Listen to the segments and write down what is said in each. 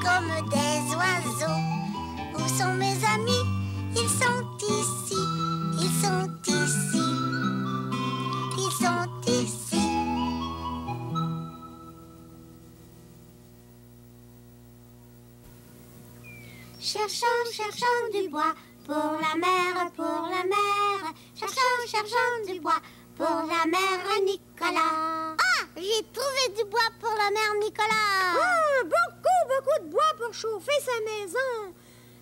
comme des oiseaux. Où sont mes amis? Ils sont ici, ils sont ici, ils sont ici. Cherchons, cherchons du bois pour la mer, pour la mer. Cherchons, cherchons du bois pour la mère Nicolas. Ah, j'ai trouvé du bois pour la mère Nicolas. Ah, beaucoup de bois pour chauffer sa maison.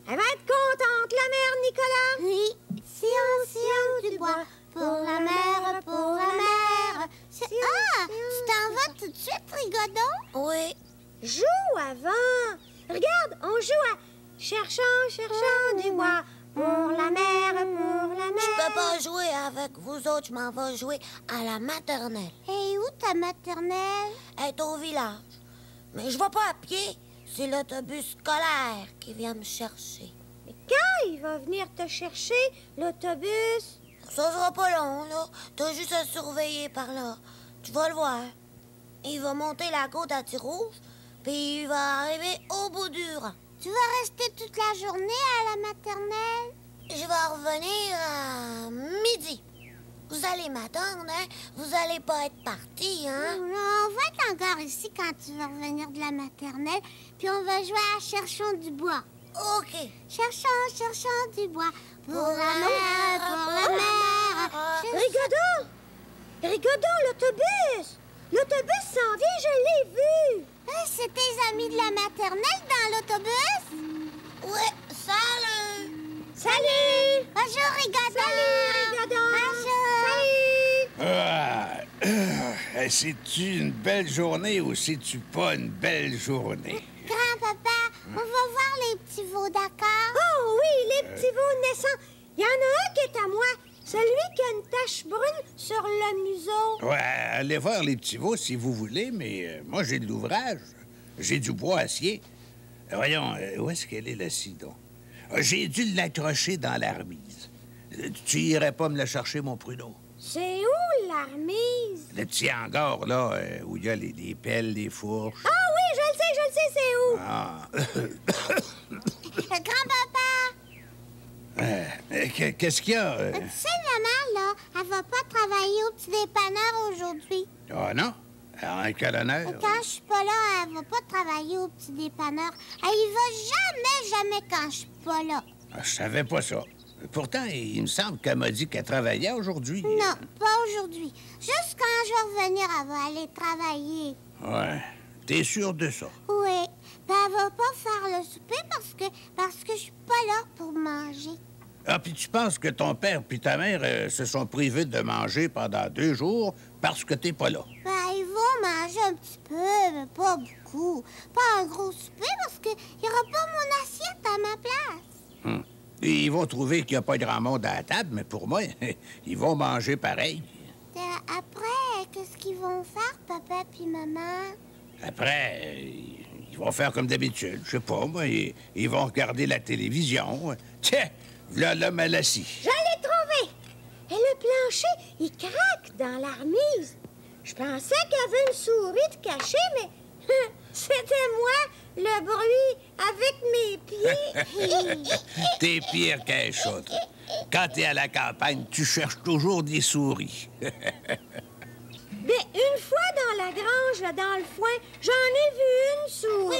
Elle va être contente, la mère Nicolas. Oui, si on du bois pour la mère, pour la mère. Ah, tu t'en vas tout de suite, Rigodon? Oui. Joue avant. Regarde, on joue à cherchons, cherchons du bois pour la mer, pour la mer. Je peux pas jouer avec vous autres, je m'en vais jouer à la maternelle. Et où ta maternelle? Elle est au village. Mais je vais pas à pied. C'est l'autobus scolaire qui vient me chercher. Mais quand il va venir te chercher, l'autobus? Ça sera pas long, là. T'as juste à surveiller par là. Tu vas le voir. Il va monter la côte à Tir-Rouge, puis il va arriver au bout du rang. Tu vas rester toute la journée à la maternelle? Je vais revenir à midi. Vous allez m'attendre, hein? Vous allez pas être partis, hein? Non, on va être encore ici quand tu vas revenir de la maternelle, puis on va jouer à Cherchons du bois. OK. Cherchons, cherchons du bois pour la mer, pour la mer. Rigodon! Rigodon, l'autobus! L'autobus s'en vient, je l'ai vu! C'est tes amis de la maternelle dans l'autobus? Ouais, salut! Salut! Bonjour, Rigodon! Salut, Rigodon! Bonjour! C'est-tu une belle journée ou c'est-tu pas une belle journée? Grand-papa, on va voir les petits veaux, d'accord? Oh oui, les petits veaux naissants. Il y en a un qui est à moi. Celui qui a une tache brune sur le museau. Ouais, allez voir les petits veaux si vous voulez, mais moi, j'ai de l'ouvrage. J'ai du bois à scier. Voyons, où est-ce qu'elle est, la scie, donc? J'ai dû l'accrocher dans la remise. Tu irais pas me la chercher, mon pruneau? C'est où, la remise? Le petit hangar, là, où il y a les pelles, les fourches. Ah oui, je le sais, c'est où? Ah. Grand-papa! Qu'est-ce qu'il y a? Tu sais, maman, là, elle va pas travailler au petit dépanneur aujourd'hui. Ah non? Un colonel? Quand je suis pas là, elle va pas travailler au petit dépanneur. Elle y va jamais quand je suis pas là. Ah, je savais pas ça. Pourtant, il me semble qu'elle m'a dit qu'elle travaillait aujourd'hui. Non, pas aujourd'hui. Juste quand je vais revenir, elle va aller travailler. Ouais. T'es sûr de ça? Oui. Ben, elle va pas faire le souper parce que je suis pas là pour manger. Ah, puis tu penses que ton père puis ta mère se sont privés de manger pendant 2 jours parce que t'es pas là? Ben, ils vont manger un petit peu, mais pas beaucoup. Pas un gros souper parce qu'il y aura pas mon assiette à ma place. Et ils vont trouver qu'il n'y a pas grand monde à la table, mais pour moi, ils vont manger pareil. Après, qu'est-ce qu'ils vont faire, papa puis maman? Après, ils vont faire comme d'habitude. Je sais pas, moi, ils vont regarder la télévision. Tiens, voilà l'homme à la scie. Je l'ai trouvé! Et le plancher, il craque dans la remise. Je pensais qu'il y avait une souris de cachée, mais c'était moi, le bruit, avec mes pieds. T'es pire qu'un chat, toi. Quand t'es à la campagne, tu cherches toujours des souris. Mais une fois dans la grange, là, dans le foin, j'en ai vu une souris.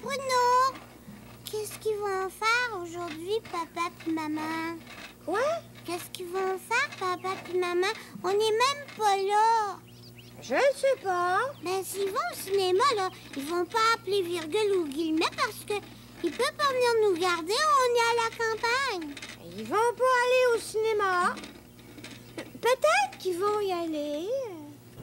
Bruno! Qu'est-ce qu'ils vont faire aujourd'hui, papa puis maman? Quoi? Qu'est-ce qu'ils vont faire, papa puis maman? On n'est même pas là. Je ne sais pas. Ben, s'ils vont au cinéma, là, ils vont pas appeler virgule ou guillemets parce que ils peuvent pas venir nous garder, on est à la campagne. Ils vont pas aller au cinéma. Peut-être qu'ils vont y aller.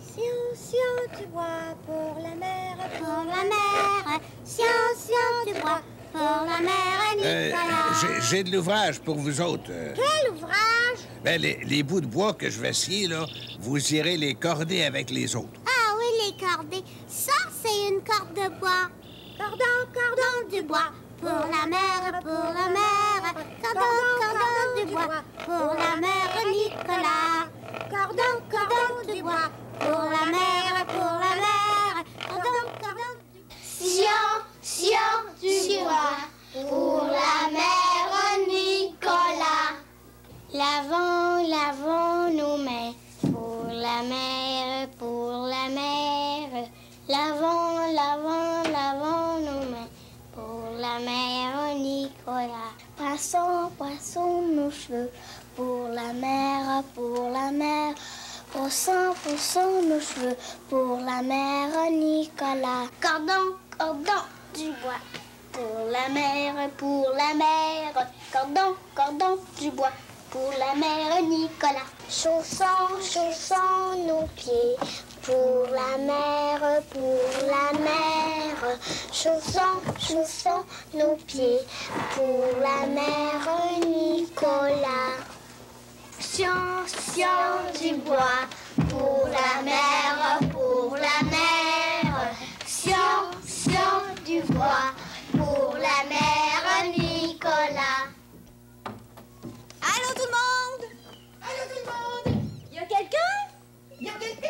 Science du bois pour la mer, Pour la mer, science du bois. Pour la mer, Nicolas. J'ai de l'ouvrage pour vous autres. Quel ouvrage? Ben, les bouts de bois que je vais scier, là, vous irez les corder avec les autres. Ah oui, les cordées. Ça, c'est une corde de bois. Cordon du bois. Pour la mer, pour la mer. Cordon du bois. Pour la mer, Nicolas. Cordon du bois. Pour la mer, pour la mer. Cordon du bois. Science la mère Nicolas. Poisson, poisson, nos cheveux, pour la mère, pour la mère. Poisson, poisson, nos cheveux, pour la mère Nicolas. Cordon, cordon du bois, pour la mère, pour la mère. Cordon, cordon du bois, pour la mère Nicolas. Chaussons, chaussons nos pieds, pour la mère, pour la mère. Chaussons, chaussons nos pieds, pour la mère Nicolas. Sion, sion du bois, pour la mère, pour la mère. Sion, sion du bois, pour la mère Nicolas. Allô, tout le monde? Allô, tout le monde? Y a quelqu'un? Y a quelqu'un?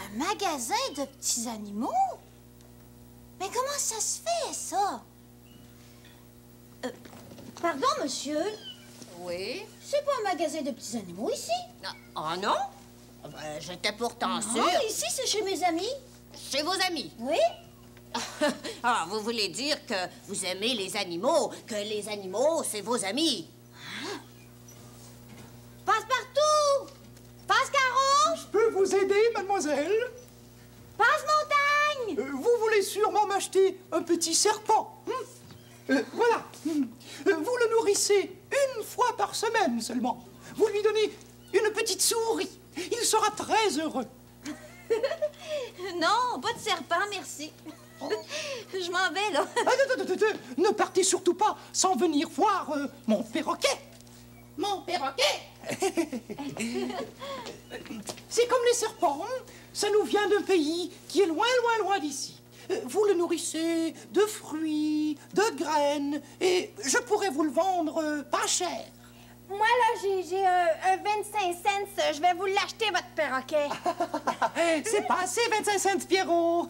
Un magasin de petits animaux? Mais comment ça se fait, ça? Pardon, monsieur? Oui? C'est pas un magasin de petits animaux ici? Ah non? J'étais pourtant sûre. Non, ici, c'est chez mes amis. Chez vos amis. Oui? Ah, vous voulez dire que vous aimez les animaux, que les animaux, c'est vos amis. Passe-partout! Passe-carreau! Je peux vous aider, mademoiselle? Passe-montagne! Vous voulez sûrement m'acheter un petit serpent. Voilà. Vous le nourrissez une fois par semaine seulement. Vous lui donnez une petite souris. Il sera très heureux. Non, pas de serpent, merci. Je m'en vais, là. Ne partez surtout pas sans venir voir mon perroquet. Mon perroquet! C'est comme les serpents. Ça nous vient d'un pays qui est loin, loin, loin d'ici. Vous le nourrissez de fruits, de graines, et je pourrais vous le vendre pas cher. Moi, là, j'ai un 25 cents. Je vais vous l'acheter, votre perroquet. C'est pas assez, 25 cents, Pierrot.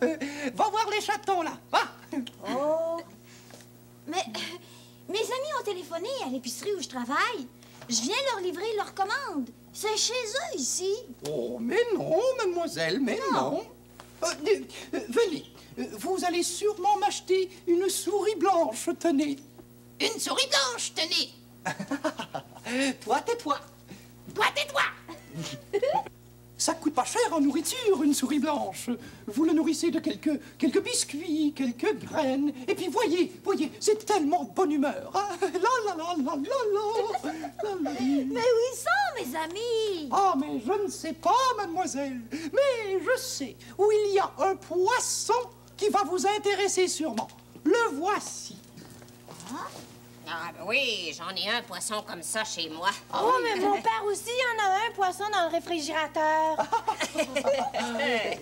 Va voir les chatons, là. Va. Oh. Mais mes amis ont téléphoné à l'épicerie où je travaille. Je viens leur livrer leur commande. C'est chez eux, ici. Oh, mais non, mademoiselle, mais non. Venez. Vous allez sûrement m'acheter une souris blanche, tenez. Une souris blanche, tenez. Toi, tais-toi. Toi, tais-toi. Ça coûte pas cher en nourriture, une souris blanche. Vous le nourrissez de quelques biscuits, quelques graines. Et puis voyez, c'est tellement de bonne humeur. Ah, Mais où ils sont, mes amis? Ah, mais je ne sais pas, mademoiselle. Mais je sais où il y a un poisson qui va vous intéresser sûrement. Le voici. Ah ben oui, j'en ai un poisson comme ça chez moi. Oh, mais mon père aussi, il en a un poisson dans le réfrigérateur.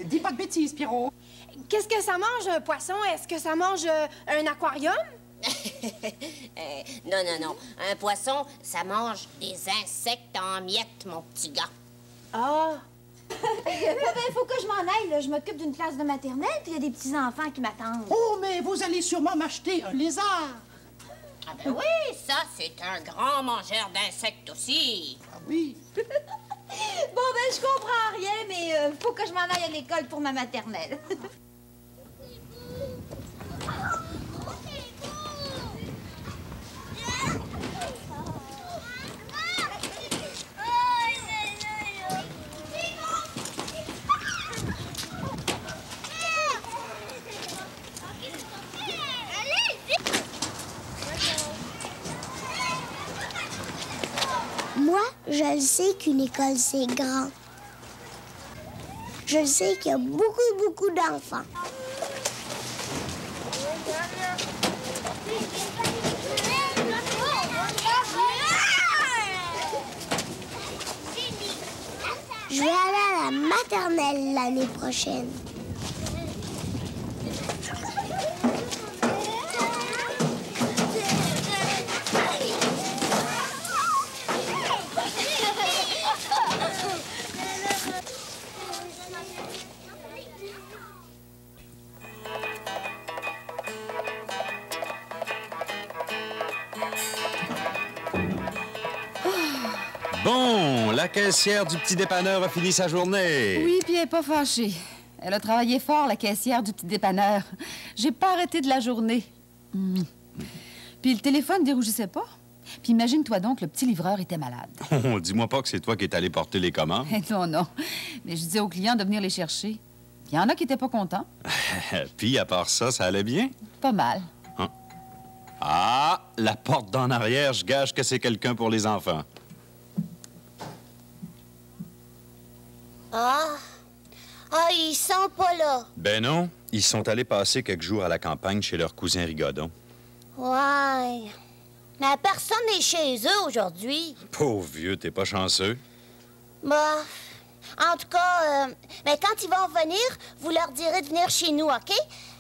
Dis pas de bêtises, Pierrot. Qu'est-ce que ça mange, un poisson? Est-ce que ça mange un aquarium? Non. Un poisson, ça mange des insectes en miettes, mon petit gars. Ah! Il faut que je m'en aille, là. Je m'occupe d'une classe de maternelle, puis il y a des petits-enfants qui m'attendent. Oh, mais vous allez sûrement m'acheter un lézard. Ah ben oui, ça, c'est un grand mangeur d'insectes aussi. Ah oui. Bon, ben, je comprends rien, mais faut que je m'en aille à l'école pour ma maternelle. Moi, je le sais qu'une école, c'est grand. Je le sais qu'il y a beaucoup d'enfants. Je vais aller à la maternelle l'année prochaine. Bon, la caissière du petit dépanneur a fini sa journée. Oui, puis elle n'est pas fâchée. Elle a travaillé fort, la caissière du petit dépanneur. J'ai pas arrêté de la journée. Puis le téléphone dérougissait pas. Puis imagine-toi donc, le petit livreur était malade. Oh, dis-moi pas que c'est toi qui es allé porter les commandes. Non, non. Mais je disais aux clients de venir les chercher. Puis il y en a qui étaient pas contents. Puis, à part ça, ça allait bien? Pas mal. Hein? Ah, la porte d'en arrière, je gage que c'est quelqu'un pour les enfants. Ah, ils sont pas là. Ben non, ils sont allés passer quelques jours à la campagne chez leur cousin Rigodon. Ouais. Mais personne n'est chez eux aujourd'hui. Pauvre vieux, t'es pas chanceux. Bah, en tout cas, mais quand ils vont venir, vous leur direz de venir chez nous, OK?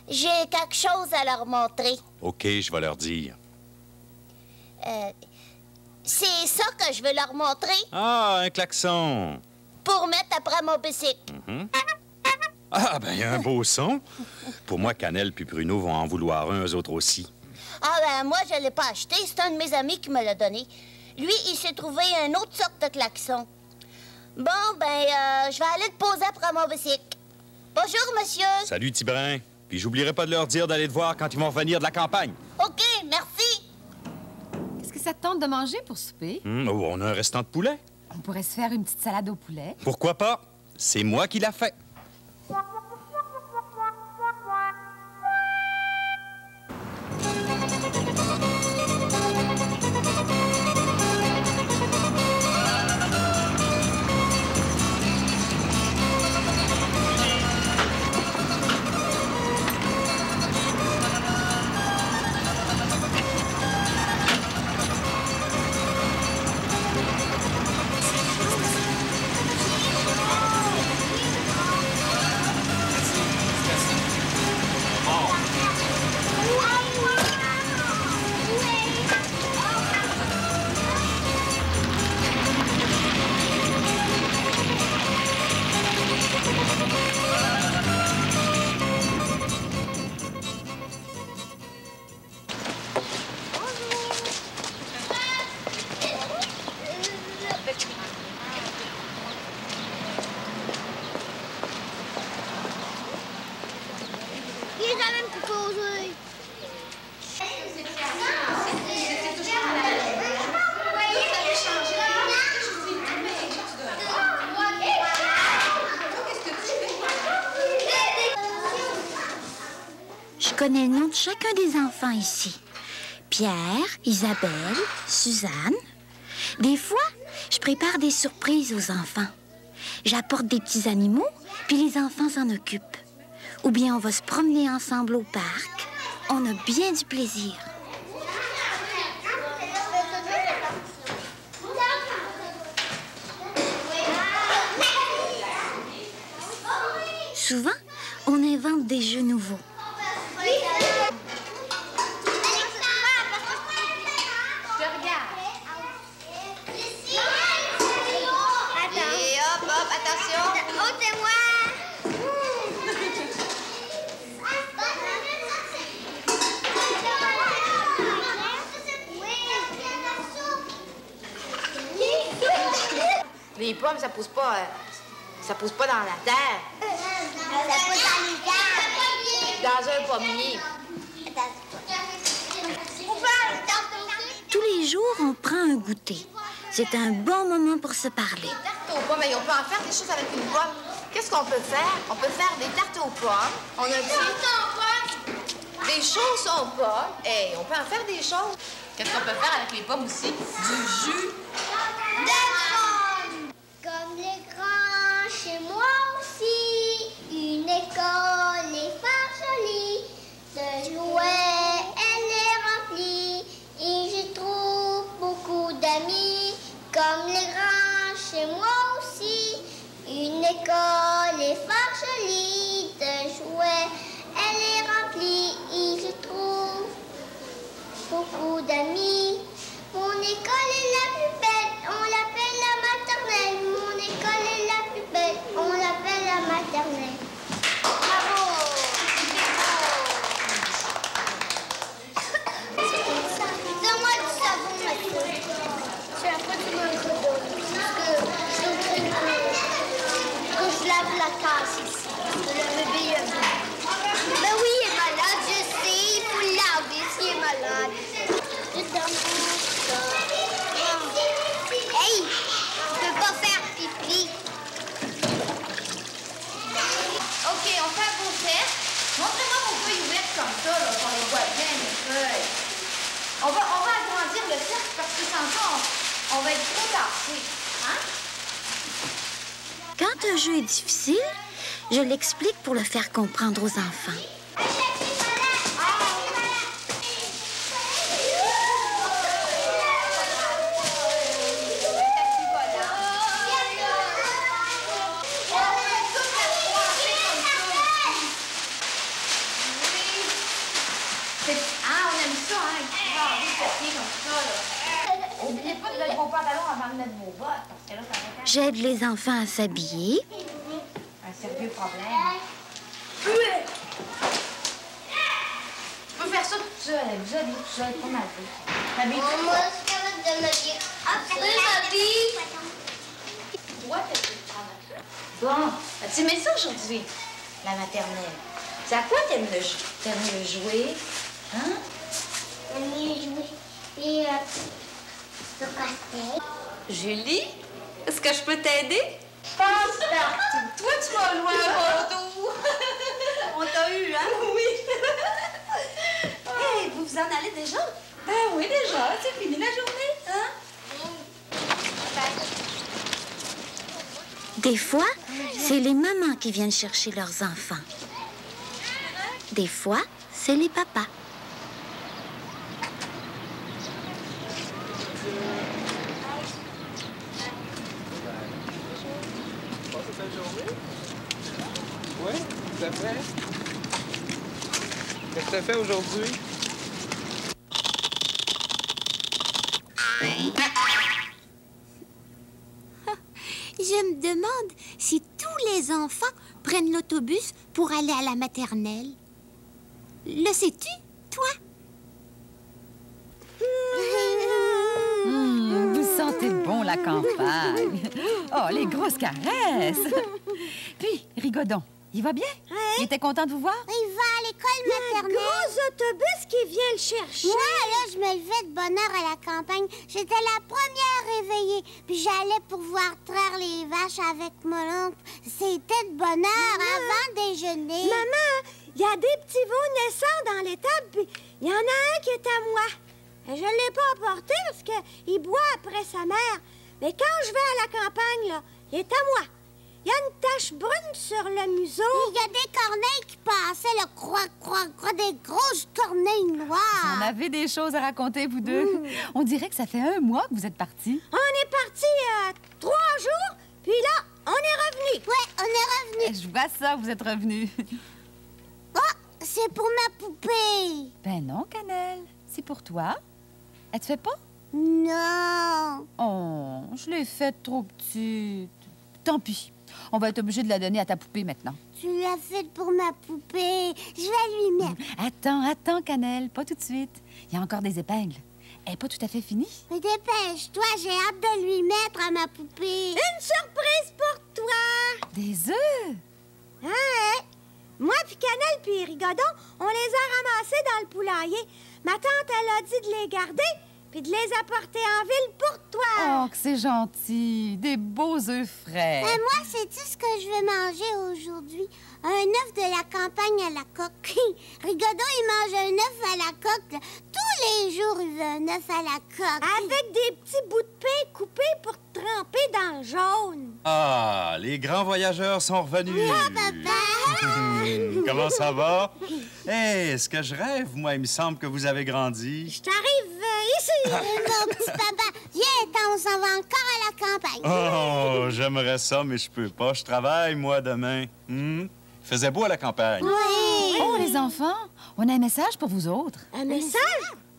J'ai quelque chose à leur montrer. OK, je vais leur dire. C'est ça que je veux leur montrer Ah, un klaxon. pour mettre après mon bicycle. Ah, ben, il y a un beau son. Pour moi, Cannelle puis Bruno vont en vouloir un, eux autres aussi. Ah ben, moi, je l'ai pas acheté. C'est un de mes amis qui me l'a donné. Lui, il s'est trouvé une autre sorte de klaxon. Bon, ben, je vais aller le poser après mon bicycle. Bonjour, monsieur. Salut, Tibrin. Puis j'oublierai pas de leur dire d'aller te voir quand ils vont revenir de la campagne. OK, merci. Qu'est-ce que ça te tente de manger pour souper? Oh, on a un restant de poulet. On pourrait se faire une petite salade au poulet. Pourquoi pas? C'est moi qui l'a fait. Je connais le nom de chacun des enfants ici. Pierre, Isabelle, Suzanne. Des fois, je prépare des surprises aux enfants. J'apporte des petits animaux, puis les enfants s'en occupent. Ou bien on va se promener ensemble au parc. On a bien du plaisir. Souvent, on invente des jeux nouveaux. Les pommes, ça pousse pas dans la terre. Ça pousse dans les arbres. Dans un pommier. Tous les jours, on prend un goûter. C'est un bon moment pour se parler. Tartes aux pommes, mais on peut en faire des choses avec une pomme. Qu'est-ce qu'on peut faire? On peut faire des tartes aux pommes. On a dit des choses aux pommes. Et on peut en faire des choses. Qu'est-ce qu'on peut faire avec les pommes aussi? Du jus. Comme les grands chez moi aussi, une école est fort jolie, de jouets elle est remplie, et j'y trouve beaucoup d'amis. Comme les grands chez moi aussi, une école est fort jolie, de jouets elle est remplie, et j'y trouve beaucoup d'amis. Mon école est la plus belle, on l'appelle la maternelle. Mon école est la plus belle, on l'appelle la maternelle. Bravo! Donne-moi du savon, monsieur. Tu as pas du manque d'eau. casse ici. Le bébé, il a ben oui, il est malade, je sais. Il faut le laver s'il est malade. Hey, on peut pas faire pipi. OK, on fait un beau test. Montrez-moi vos feuilles ouvertes comme ça, là, qu'on les voit bien, les feuilles. On va agrandir le test parce que sans ça, on va être trop tassé. Hein? Quand un jeu est difficile, je l'explique pour le faire comprendre aux enfants. N'oubliez pas de mettre vos pantalons avant de mettre vos bottes, parce que là, ça va être J'aide les enfants à s'habiller. un sérieux problème. Tu peux faire ça toute seule, vous habillez tout seul, pas mal fait. Moi, je suis capable de m'habiller. Après, ma vie. Toi, t'as pu prendre un peu. Bon, as-tu aimé ça aujourd'hui, la maternelle? C'est à quoi t'aimes le jouer? Hein? J'aime mieux jouer. Et le casse-tête. Julie, est-ce que je peux t'aider? Passe partout. Toi, tu vas loin, Bordeaux. On t'a eu, hein? Oui. Hey, vous vous en allez déjà? Ben oui, déjà. C'est fini la journée, hein? Des fois, c'est les mamans qui viennent chercher leurs enfants. Des fois, c'est les papas. Oui, tout à fait. Qu'est-ce que tu as fait aujourd'hui? Je me demande si tous les enfants prennent l'autobus pour aller à la maternelle. Le sais-tu, toi? Vous sentez bon la campagne. Oh, les grosses caresses. Puis, Rigodon, il va bien? Il était content de vous voir? Il va à l'école maternelle. Gros autobus qui vient le chercher. Moi, là, je me levais de bonne heure à la campagne. J'étais la première réveillée. Puis j'allais pour voir traire les vaches avec mon oncle. C'était de bonne heure avant déjeuner. Maman, il y a des petits veaux naissants dans l'étable, puis il y en a un qui est à moi. Et je ne l'ai pas apporté parce qu'il boit après sa mère. Mais quand je vais à la campagne, là, il est à moi. Il y a une tache brune sur le museau. Il y a des corneilles qui passaient, le croix, des grosses corneilles noires. Vous en avez des choses à raconter, vous deux. On dirait que ça fait 1 mois que vous êtes partis. On est parti 3 jours, puis là, on est revenu. Ouais, on est revenu. Je vois ça, vous êtes revenus. Oh, c'est pour ma poupée. Ben non, Cannelle. C'est pour toi. Elle te fait pas? Non. Oh, je l'ai faite trop petite. Tant pis. On va être obligé de la donner à ta poupée maintenant. Tu l'as faite pour ma poupée. Je vais lui mettre. Attends, Cannelle. Pas tout de suite. Il y a encore des épingles. Elle n'est pas tout à fait finie. Mais dépêche-toi, j'ai hâte de lui mettre à ma poupée. Une surprise pour toi. Des œufs? Hein? Moi puis Cannelle puis Rigodon, on les a ramassés dans le poulailler. Ma tante, elle a dit de les garder puis de les apporter en ville pour toi. Oh, que c'est gentil. Des beaux œufs frais. Mais moi, sais-tu ce que je veux manger aujourd'hui? Un œuf de la campagne à la coque. Rigodon, il mange un œuf à la coque. Là. Tous les jours, il veut un œuf à la coque. Avec des petits bouts de pain coupés pour tremper dans le jaune. Ah, les grands voyageurs sont revenus. Ah, papa! Comment ça va? Hey, est-ce que je rêve? Moi, il me semble que vous avez grandi. Je t'arrive ici. Mon petit papa, viens, on s'en va encore à la campagne. Oh, j'aimerais ça, mais je peux pas. Je travaille, moi, demain. Il faisait beau à la campagne. Oui. Oh, les enfants, on a un message pour vous autres. Un message?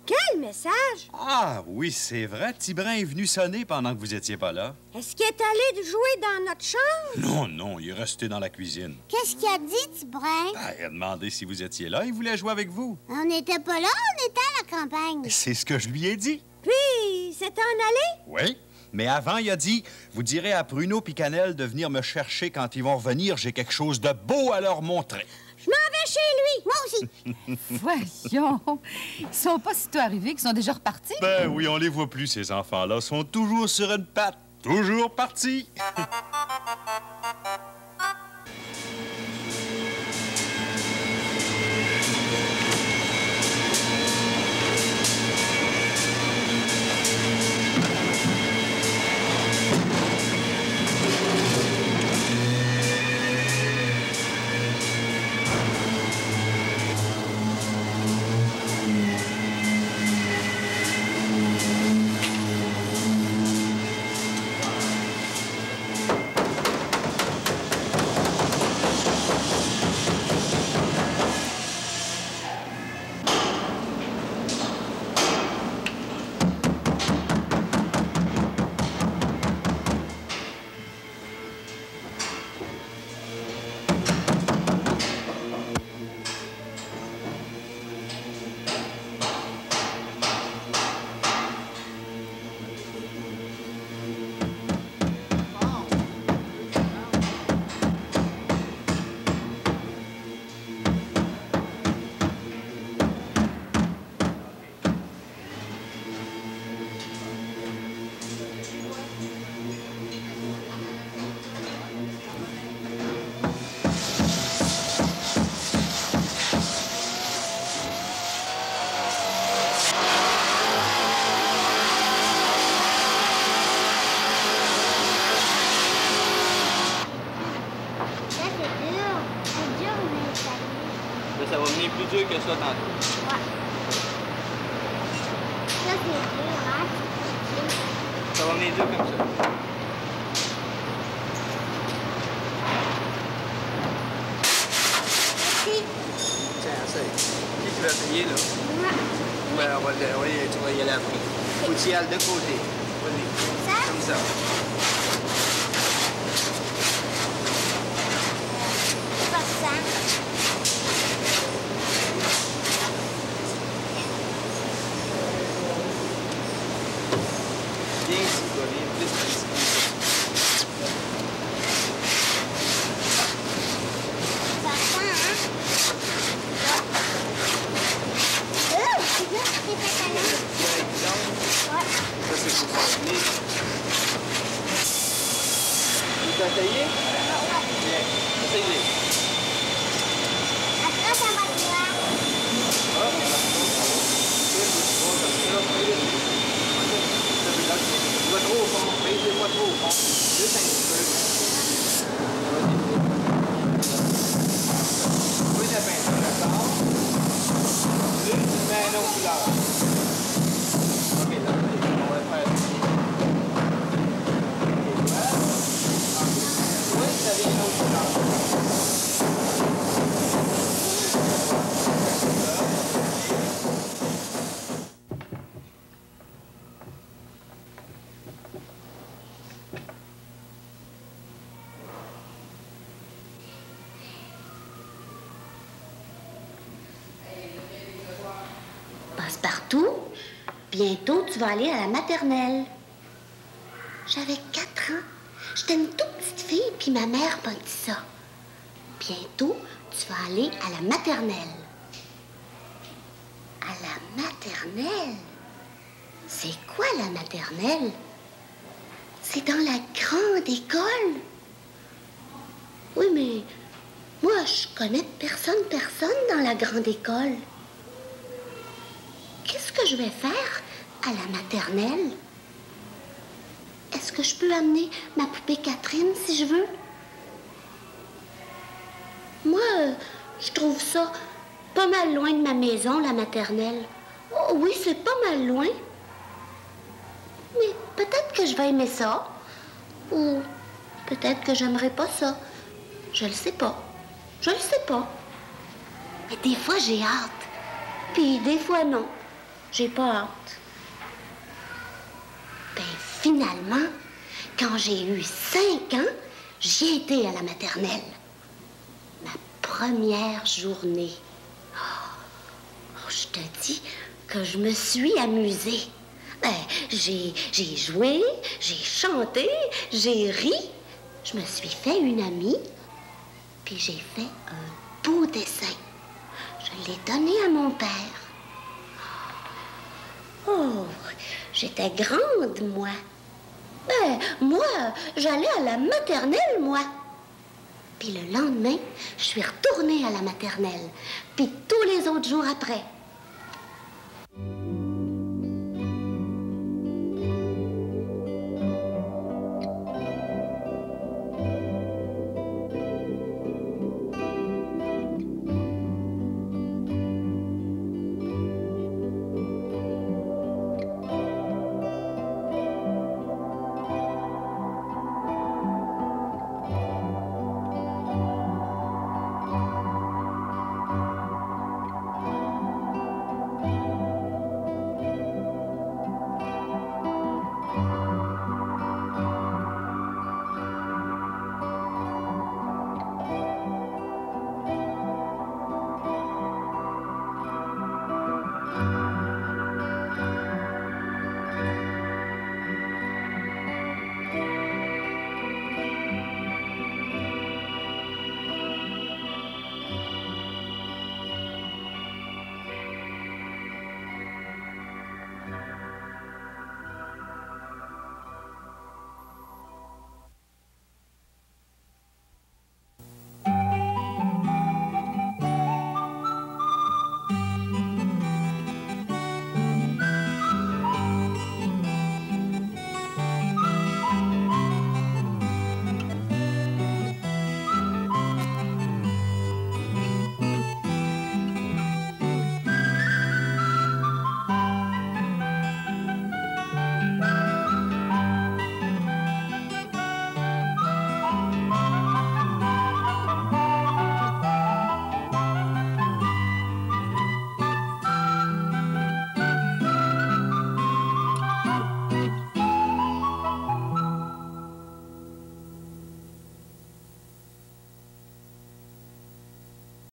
Quel message? Ah, oui, c'est vrai. Tibrin est venu sonner pendant que vous étiez pas là. Est-ce qu'il est allé jouer dans notre chambre? Non, il est resté dans la cuisine. Qu'est-ce qu'il a dit, Tibrin? Il a demandé si vous étiez là. Il voulait jouer avec vous. On n'était pas là, on était à la campagne. C'est ce que je lui ai dit. Puis, c'est en allé? Oui. Mais avant, il a dit, vous direz à Bruno et Cannelle de venir me chercher quand ils vont revenir. J'ai quelque chose de beau à leur montrer. Je m'en vais chez lui. Moi aussi. Voyons. Ils sont pas si tôt arrivés qu'ils sont déjà repartis. Ben oui, on les voit plus, ces enfants-là. Ils sont toujours sur une patte. Toujours partis. Ça va venir plus dur que ça tantôt. Ouais. Ça, c'est dur, hein? Ça va venir dur comme ça. Tiens, essaye. Qui va payer, là? Ouais, tu vas y aller après. Faut que tu y ailles de côté. Vas-y. Ça? Comme ça. Pas ça. Viens ici, toi, viens plus ici. Pas ça, hein? C'est bien, c'est fait à l'heure. Ouais. Ça, c'est pour faire. Tu t'as essayé? Viens, essaye-les. Après, ça va te voir. Ah, mais là, tu vas trop au fond, baisse-les-moi trop au fond. Juste un petit peu. Oui, la peinture, d'accord? Là, tu mets un autre couleur. OK, là, on va faire ici. OK, voilà. Oui, ça vient une autre couleur. Passepartout, bientôt tu vas aller à la maternelle. J'avais 4 ans. J'étais une toute petite fille, puis ma mère m'a dit ça. Bientôt, tu vas aller à la maternelle. À la maternelle? C'est quoi la maternelle? C'est dans la grande école. Oui, mais moi, je connais personne dans la grande école. Qu'est-ce que je vais faire à la maternelle? Est-ce que je peux amener ma poupée Catherine si je veux? Moi, je trouve ça pas mal loin de ma maison, la maternelle. Oh, oui, c'est pas mal loin. Mais peut-être que je vais aimer ça. Ou peut-être que j'aimerais pas ça. Je le sais pas. Je le sais pas. Mais des fois, j'ai hâte. Puis des fois, non. J'ai pas hâte. Ben, finalement, quand j'ai eu 5 ans, j'y étais à la maternelle. Ma première journée. Oh, je te dis que je me suis amusée. Ben, j'ai joué, j'ai chanté, j'ai ri. Je me suis fait une amie, puis j'ai fait un beau dessin. Je l'ai donné à mon père. Oh, j'étais grande, moi. Ben, moi, j'allais à la maternelle, moi. Puis le lendemain, je suis retournée à la maternelle. Puis tous les autres jours après.